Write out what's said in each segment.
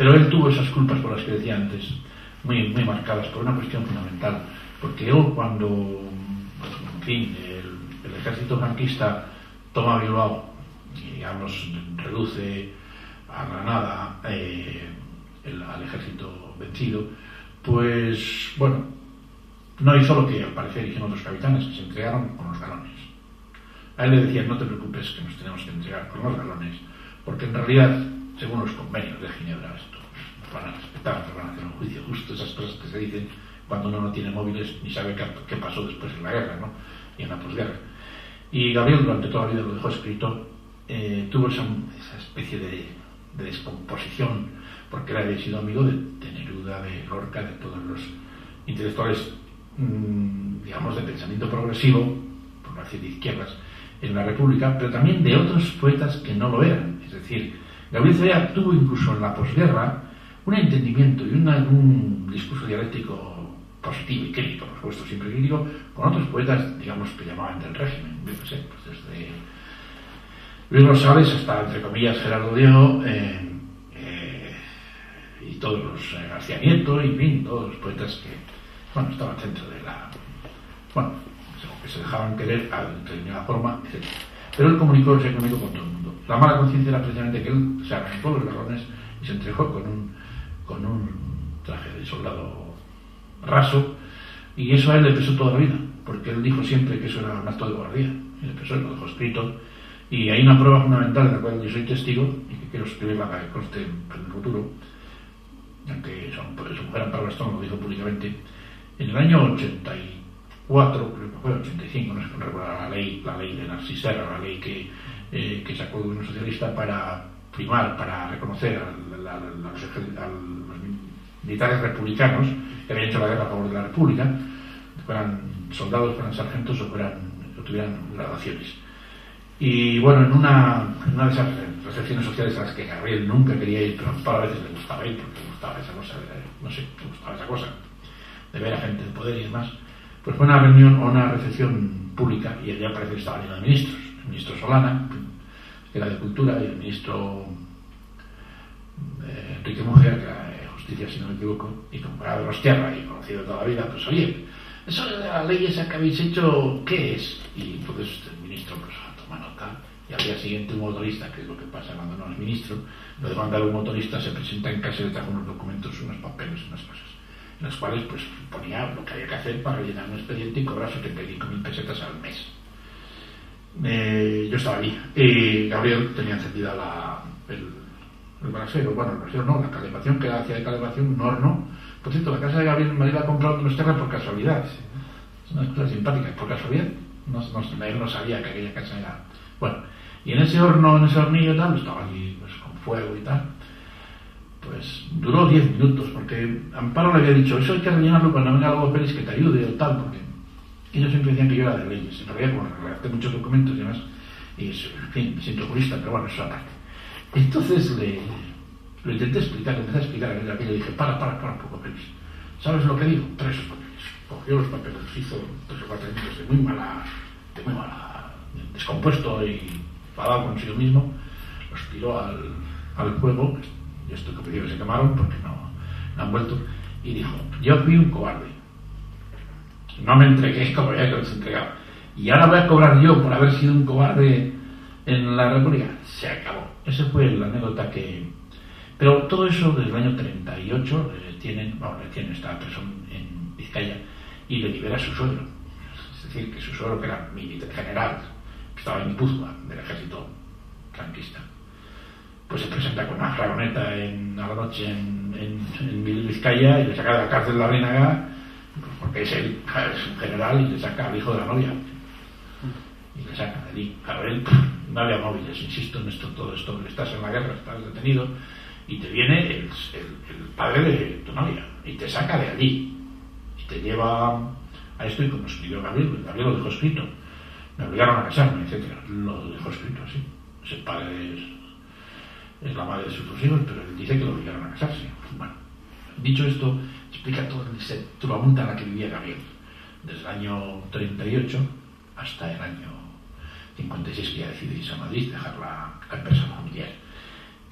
Pero él tuvo esas culpas por las que decía antes, muy marcadas por una cuestión fundamental, porque él cuando, en fin, el ejército franquista toma Bilbao y digamos reduce a Granada al ejército vencido, pues bueno, no hizo lo que al parecer hicieron otros capitanes, que se entregaron con los galones. A él le decían: no te preocupes, que nos tenemos que entregar con los galones, porque en realidad, según los convenios de Ginebra, esto nos van a respetar, nos van a hacer un juicio justo, esas cosas que se dicen cuando uno no tiene móviles ni sabe qué pasó después en la guerra, ¿no? Y en la posguerra. Y Gabriel durante toda la vida lo dejó escrito, tuvo esa especie de descomposición, porque él había sido amigo de Neruda, de Lorca, de todos los intelectuales, digamos, de pensamiento progresivo, por no decir de izquierdas, en la República, pero también de otros poetas que no lo eran. Es decir, Gabriel Celaya tuvo incluso en la posguerra un entendimiento y un discurso dialéctico positivo y crítico, por supuesto siempre crítico, con otros poetas, digamos, que llamaban del régimen. Yo qué sé, pues desde Luis Rosales hasta, entre comillas, Gerardo Diego, y todos los García Nieto, y en fin, todos los poetas que, bueno, estaban dentro de la, bueno, que se dejaban querer de determinada forma, etc. Pero él se comunicó con todo el mundo. La mala conciencia era precisamente que él se arrancó los galones y se entregó con un traje de soldado raso, y eso a él le pesó toda la vida, porque él dijo siempre que eso era un acto de cobardía, y le pesó y lo dejó escrito. Y hay una prueba fundamental de la cual yo soy testigo y que quiero escribirla para que conste en el futuro, aunque su mujer Amparo Gastón lo dijo públicamente. En el año 84, creo que fue 85, no sé cómo recuerdo, la ley de Narcís Serra, la ley que sacó el gobierno socialista para primar, para reconocer a los militares republicanos que habían hecho la guerra a favor de la República, fueran soldados, fueran sargentos o tuvieran graduaciones. Y bueno, en una de esas recepciones sociales a las que Gabriel nunca quería ir, pero a veces le gustaba ir, porque le gustaba esa cosa, no sé, le gustaba esa cosa de ver a gente de poder y demás, pues fue una reunión o una recepción pública, y allá parece que estaba lleno de ministros. El ministro Solana, que era de Cultura, y el ministro Enrique Mujer, que era de Justicia, si no me equivoco, y como era de Rostierra y conocido de toda la vida, pues oye, eso de la ley esa que habéis hecho, ¿qué es? Y entonces el ministro pues toma nota, y al día siguiente un motorista, que es lo que pasa cuando no es ministro, lo demanda a un motorista, se presenta en casa y le trajo unos documentos, unos papeles, unas cosas, en los cuales pues ponía lo que había que hacer para rellenar un expediente y cobrar 75.000 pesetas al mes. Yo estaba allí y Gabriel tenía encendida el brasero, bueno, el brasero no, la calefacción, que hacía de calefacción un horno. Por cierto, la casa de Gabriel en Madrid la ha comprado en Donostiarra por casualidad. Es una cosa simpática, por casualidad. Él no sabía que aquella casa era. Bueno, y en ese horno, en ese hornillo y tal, estaba allí pues, con fuego y tal. Pues duró 10 minutos, porque Amparo le había dicho: eso hay que rellenarlo cuando venga algo Pérez que te ayude o tal, porque ellos siempre decían que yo era de leyes. En realidad, como redacté muchos documentos y demás, y en fin, me siento jurista, pero bueno, eso aparte. Entonces lo intenté explicar, empecé a explicar aquello, y dije: para un poco, Pérez. ¿Sabes lo que digo? Trae esos papeles. Cogió los papeles, hizo 3 o 4 minutos de muy mala, descompuesto y enfadado consigo mismo, los tiró al fuego, y esto que pidió que se quemaron porque no han vuelto, y dijo: yo fui un cobarde, no me entregué como ya que los entregaba, y ahora voy a cobrar yo por haber sido un cobarde en la República. Se acabó. Esa fue la anécdota que... Pero todo eso desde el año 38 tienen esta persona en Vizcaya, y le libera a su suegro. Es decir, que su suegro, que era militar general, que estaba en Guipúzcoa, del ejército franquista, pues se presenta con una fragoneta a la noche en Vizcaya, y le saca de la cárcel de la Reinaga, porque es un general, y le saca al hijo de la novia. Y le saca de allí. A ver, no había móviles, insisto en esto, todo esto, estás en la guerra, estás detenido, y te viene el padre de tu novia, y te saca de allí, y te lleva a esto, y como escribió Gabriel lo dejó escrito: me obligaron a casarme, etc. Lo dejó escrito así. Ese padre es la madre de sus 2 hijos, pero él dice que lo obligaron a casarse. Bueno, dicho esto, explica todo ese turbamunta en la que vivía Gabriel, desde el año 38 hasta el año 56, que ya decidió irse a Madrid, dejar la empresa familiar.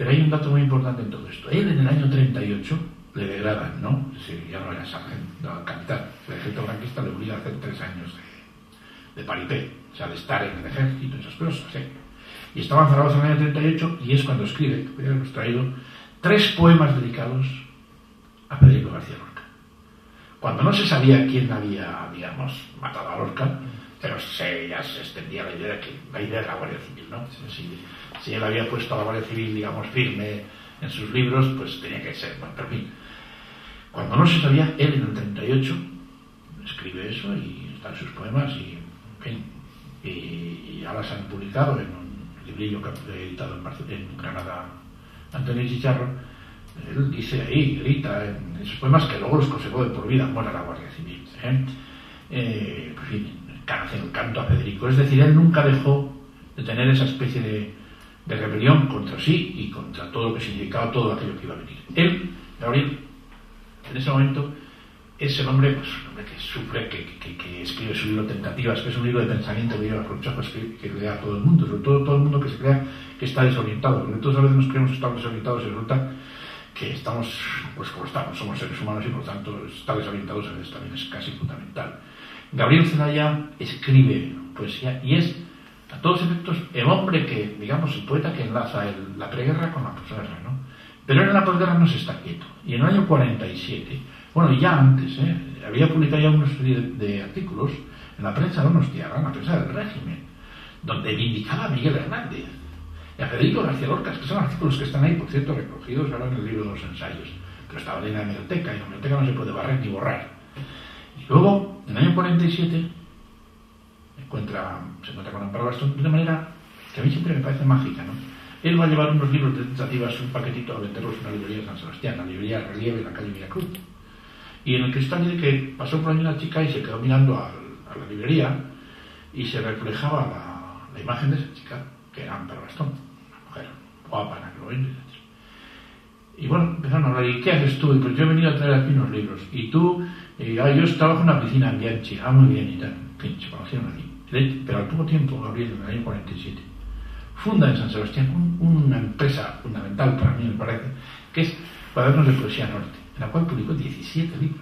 Pero hay un dato muy importante en todo esto. Él en el año 38 le degradan, ¿no? Sí, ya no era sargento, capitán. El ejército franquista le obliga a hacer 3 años de paripé, o sea, de estar en el ejército, esas cosas, ¿eh? Y estaba en Zaragoza en el año 38 y es cuando escribe, que ya hemos traído, 3 poemas dedicados a Federico García Lorca. Cuando no se sabía quién había, digamos, matado a Lorca, pero ya se extendía la idea de la Guardia Civil, ¿no? Si él había puesto a la Guardia Civil, digamos, firme en sus libros, pues tenía que ser, bueno, pero en fin. Cuando no se sabía, él en el 38 escribe eso y están sus poemas y, en fin, y ahora se han publicado en un librillo que ha editado en Granada Antonio Chicharro. Él dice ahí, grita en esos poemas que luego los conservó de por vida, muera la Guardia Civil. En fin, el canto a Federico. Es decir, él nunca dejó de tener esa especie de rebelión contra sí y contra todo lo que significaba todo aquello que iba a venir. Él, Gabriel, en ese momento, es el hombre, pues, un hombre que sufre, que escribe su libro Tentativas, que es un libro de pensamiento que yo aconsejo que lea a todo el mundo, sobre todo el mundo que se crea que está desorientado, porque todos a veces nos creemos que estamos desorientados y resulta que estamos, pues como estamos, somos seres humanos y por tanto estar desorientados a veces también es casi fundamental. Gabriel Celaya escribe poesía y es, a todos efectos, el hombre que, digamos, el poeta que enlaza la preguerra con la posguerra, ¿no? Pero en la posguerra no se está quieto. Y en el año 47, bueno, y ya antes, había publicado ya una serie de artículos en la prensa donostiarra, en la prensa del régimen, donde vindicaba a Miguel Hernández y a Federico García Lorca, que son artículos que están ahí, por cierto, recogidos ahora en el libro de los ensayos, pero estaba en la hemeroteca, y la hemeroteca no se puede barrer ni borrar. Y luego, en el año 47, se encuentra con Amparo Bastón de una manera que a mí siempre me parece mágica, ¿no? Él va a llevar unos libros de tentativas, un paquetito, a venderlos en una librería de San Sebastián, la librería Relieve en la calle Miracruz. Y en el cristal dice que pasó por ahí una chica y se quedó mirando a la librería y se reflejaba la imagen de esa chica, que era Amparo Bastón, una mujer guapa, anacroente. Y bueno, empezaron a hablar, ¿y qué haces tú? Y pues yo he venido a traer aquí unos libros. Y tú, yo trabajo en una piscina en Bianchi, muy bien y tal. En fin, se conocieron allí. Pero al poco tiempo, Gabriel, en el año 47, funda en San Sebastián una empresa fundamental para mí, me parece, que es Cuadernos de Poesía Norte, en la cual publicó 17 libros.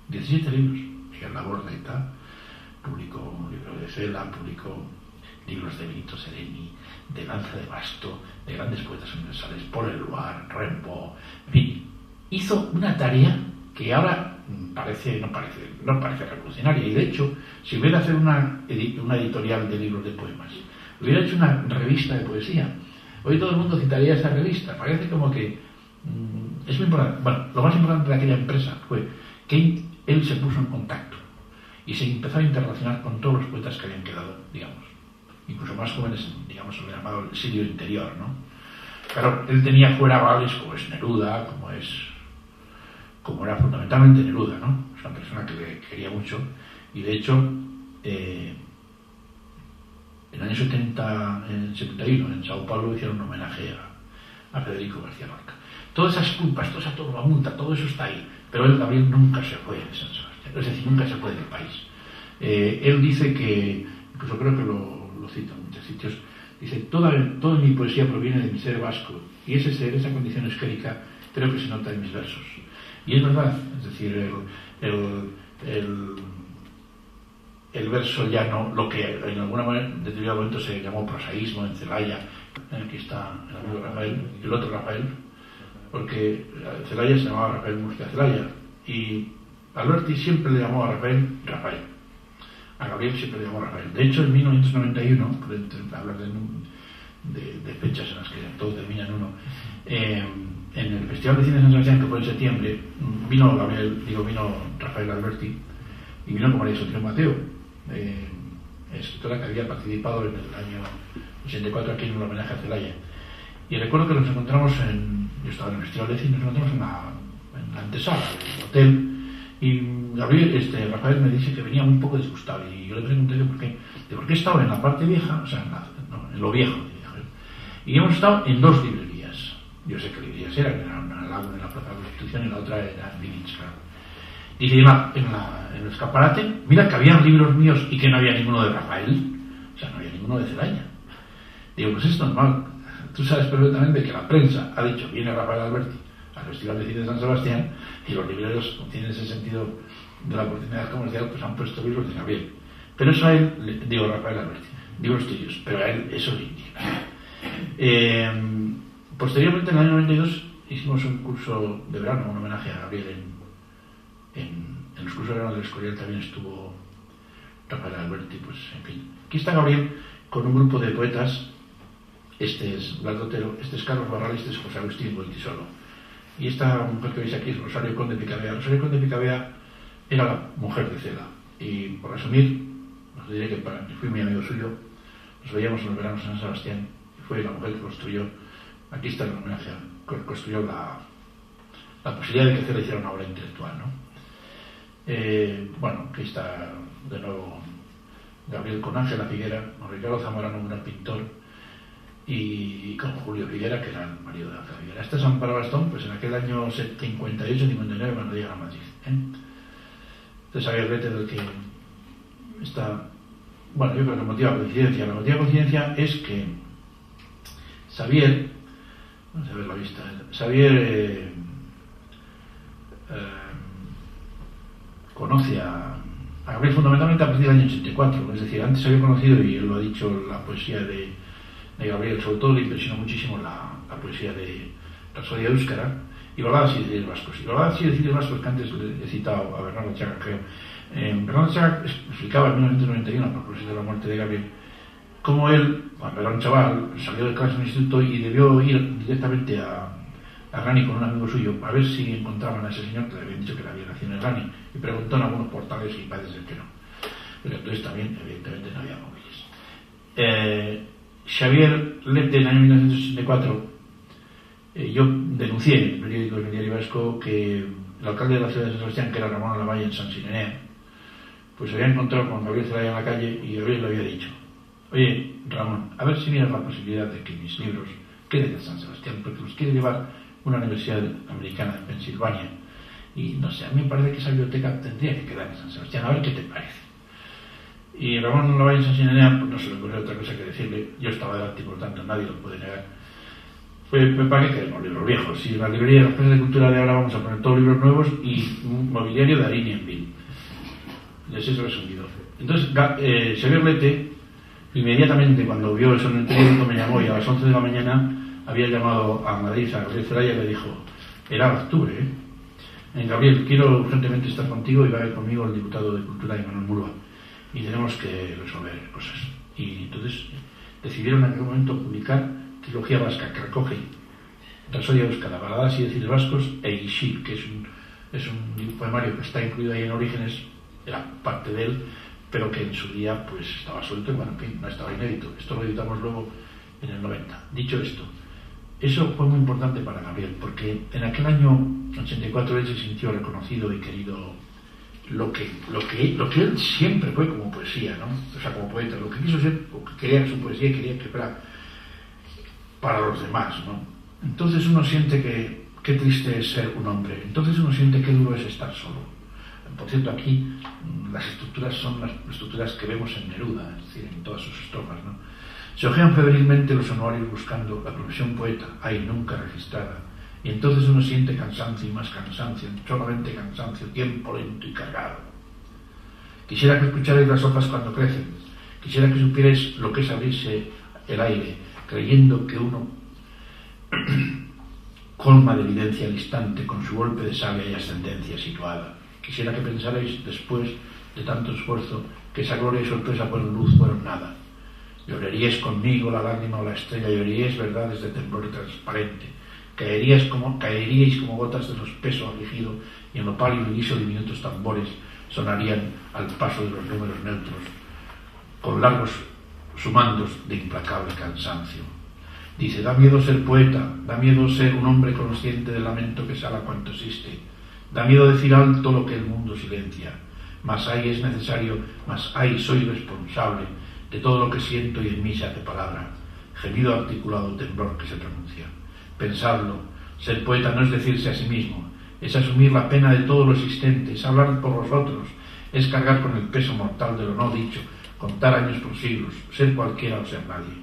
17 libros. Miguel Labordeta publicó un libro de Cela, publicó libros de Benito Sereni, de Lanza de Basto, de grandes poetas universales, Paul Eluard, Rimbaud, en fin, hizo una tarea que ahora no parece revolucionaria, y de hecho, si hubiera hecho una editorial de libros de poemas, hubiera hecho una revista de poesía, hoy todo el mundo citaría esa revista. Parece como que es muy importante. Bueno, lo más importante de aquella empresa fue que él se puso en contacto y se empezó a interrelacionar con todos los poetas que habían quedado, digamos, incluso más jóvenes, digamos, lo llamado el siglo interior, ¿no? Claro, él tenía fuera rivales como es Neruda, como era fundamentalmente Neruda, ¿no? Es una persona que le quería mucho, y de hecho, en el año 71, en Sao Paulo, hicieron un homenaje a Federico García Lorca. Todas esas culpas, toda esa turbamunta, todo eso está ahí, pero él, Gabriel, nunca se fue de San Sebastián, es decir, nunca se fue del país. Él dice que, incluso creo que lo cito en muchos sitios, dice, toda mi poesía proviene de mi ser vasco, y ese ser, esa condición esférica, creo que se nota en mis versos. Y es verdad, es decir, el verso llano, lo que en alguna manera, en determinado momento se llamó prosaísmo en Celaya, aquí está el amigo Rafael, el otro Rafael, porque Celaya se llamaba Rafael Murcia Celaya, y Alberti siempre le llamó a Rafael, a Gabriel siempre le llamó Rafael. De hecho, en 1991, por hablar de fechas en las que todo termina en uno, en el Festival de Cine de San Sebastián, que fue en septiembre, vino Rafael Alberti, y vino con María Sotero Mateo, escritora que había participado en el año 84 aquí en un homenaje a Celaya. Y recuerdo que nos encontramos yo estaba en el Festival de Cine, nos encontramos en la antesala del hotel, y Rafael me dice que venía un poco disgustado, y yo le pregunté por qué estaba en la parte vieja, o sea, en lo viejo, y hemos estado en 2 librerías. Yo sé qué librerías eran, una en la Plaza de la Constitución y la otra era en Village. Dice, en el escaparate, mira que había libros míos y que no había ninguno de Rafael, o sea, no había ninguno de Celaya. Digo, pues es normal, tú sabes perfectamente que la prensa ha dicho, viene Rafael Alberti al Festival de Cine de San Sebastián, y los libreros, como tienen ese sentido de la oportunidad comercial, pues han puesto libros de Gabriel. Pero eso a él, digo Rafael Alberti, digo los tuyos, pero a él eso le indigna. Posteriormente, en el año 92, hicimos un curso de verano, un homenaje a Gabriel en los cursos de verano del Escorial. También estuvo Rafael Alberti, pues en fin. Aquí está Gabriel con un grupo de poetas. Este es Blas de Otero, este es Carlos Barral, este es José Agustín Goitisolo. Y esta mujer que veis aquí es Rosario Conde Picabea. Rosario Conde Picabea era la mujer de Cela. Y por resumir, os diré que fui muy amigo suyo, nos veíamos en los veranos en San Sebastián, y fue la mujer que construyó, aquí está el homenaje, construyó la posibilidad de que Cela hiciera una obra intelectual, ¿no? Bueno, aquí está de nuevo Gabriel con Ángela Figuera, con Ricardo Zamorano, un gran pintor, y con Julio Figuera, que era el marido de Ángela Figuera. Este es Amparo Gastón, pues en aquel año 58-59, cuando llega a Madrid. Este es Xavier Lete, del que está... Bueno, yo creo que motiva coincidencia. La motiva coincidencia es que Xavier... Vamos a ver la vista. Xavier conoce a Gabriel fundamentalmente a partir del año 84. Es decir, antes había conocido, y él lo ha dicho, la poesía de Gabriel. Sobre todo le impresionó muchísimo la poesía de Rapsodia Éuskara y baladas y deciles vascos. Y baladas y deciles vascos, que antes le he citado a Bernardo Chaga, creo. Bernardo Chaga explicaba en 1991, a propósito de la muerte de Gabriel, cómo él, cuando era un chaval, salió de clase en el instituto y debió ir directamente a Rani con un amigo suyo a ver si encontraban a ese señor que le habían dicho que le había nacido en Rani, y preguntó en algunos portales y parece ser que no. Pero entonces también, evidentemente, no había móviles. Xavier Lete, en el año 1964, yo denuncié en el periódico del Diario Vasco que el alcalde de la ciudad de San Sebastián, que era Ramón Lavalle en San Sinenea, pues se había encontrado con Gabriel Zelaya en la calle, y Gabriel le había dicho: oye, Ramón, a ver si miras la posibilidad de que mis libros queden en San Sebastián, porque los quiere llevar una universidad americana en Pensilvania, y no sé, a mí me parece que esa biblioteca tendría que quedar en San Sebastián, a ver qué te parece. Y Ramón Lavalle en San Sinenea, pues no se le ocurrió otra cosa que decirle, yo estaba delante y por tanto nadie lo puede negar, pues para qué queremos libros viejos, si en la librería de las casas de cultura de ahora vamos a poner todos libros nuevos y un mobiliario de harina en bin. Les he resumido. Entonces Xavier Lete, inmediatamente cuando vio eso en el periódico, me llamó, y a las 11 de la mañana había llamado a Madrid a Gabriel Zelaya y le dijo: era octubre, Gabriel, quiero urgentemente estar contigo, y va a ir conmigo el diputado de Cultura, Manuel Murua, y tenemos que resolver cosas. Y entonces decidieron en aquel momento publicar Trilogía Vasca, que recoge Rapsodia Éuskara, baladas y deciles vascos, e Ixil, que es un poemario que está incluido ahí en Orígenes, era parte de él, pero que en su día pues estaba suelto y, bueno, en fin, no estaba inédito. Esto lo editamos luego en el 90. Dicho esto, eso fue muy importante para Gabriel, porque en aquel año 84 él se sintió reconocido y querido. Lo que él siempre fue como poesía, ¿no? O sea, como poeta, lo que quiso ser, o que quería en su poesía, y quería que fuera para los demás, ¿no? Entonces uno siente que qué triste es ser un hombre, entonces uno siente qué duro es estar solo. Por cierto, aquí las estructuras son las estructuras que vemos en Neruda, es decir, en todas sus estrofas, ¿no? Se hojean febrilmente los anuarios buscando la profesión poeta, ahí nunca registrada, y entonces uno siente cansancio y más cansancio, solamente cansancio, tiempo lento y cargado. Quisiera que escucharais las hojas cuando crecen, quisiera que supierais lo que es abrirse el aire, creyendo que uno colma de evidencia al instante con su golpe de savia y ascendencia situada. Quisiera que pensarais, después de tanto esfuerzo, que esa gloria y sorpresa por luz fueron nada. Lloraríais conmigo la lágrima o la estrella, lloraríais verdades de temblor transparente. Caeríais como gotas de los pesos afligido, y en lo pálido y liso diminutos tambores sonarían al paso de los números neutros, con largos sumandos de implacable cansancio. Dice: da miedo ser poeta, da miedo ser un hombre consciente del lamento que sala cuanto existe, da miedo decir alto lo que el mundo silencia, mas ahí es necesario, mas ahí soy responsable de todo lo que siento y en mí se hace palabra, gemido articulado, temblor que se pronuncia. Pensadlo, ser poeta no es decirse a sí mismo, es asumir la pena de todo lo existente, es hablar por los otros, es cargar con el peso mortal de lo no dicho, contar años por siglos, ser cualquiera o ser nadie.